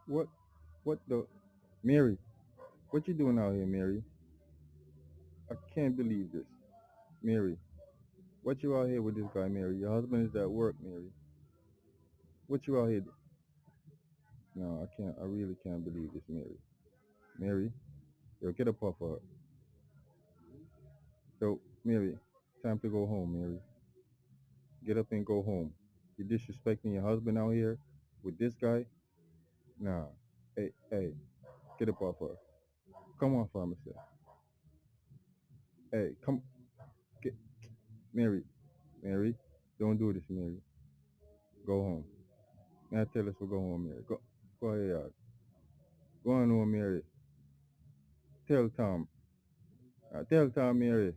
What? What the? Mary, what you doing out here, Mary? I can't believe this. Mary, what you out here with this guy, Mary? Your husband is at work, Mary. What you out here? No, I can't. I really can't believe this, Mary. Mary, yo, get up off of her. Yo, Mary, time to go home, Mary. Get up and go home. You disrespecting your husband out here with this guy? Nah. Hey, hey, get up off her. Come on, pharmacist. Hey, come, get Mary. Mary, don't do this, Mary. Go home. Now tell us to go home, Mary. Go ahead. Go on home, Mary. Tell Tom. Tell Tom, Mary.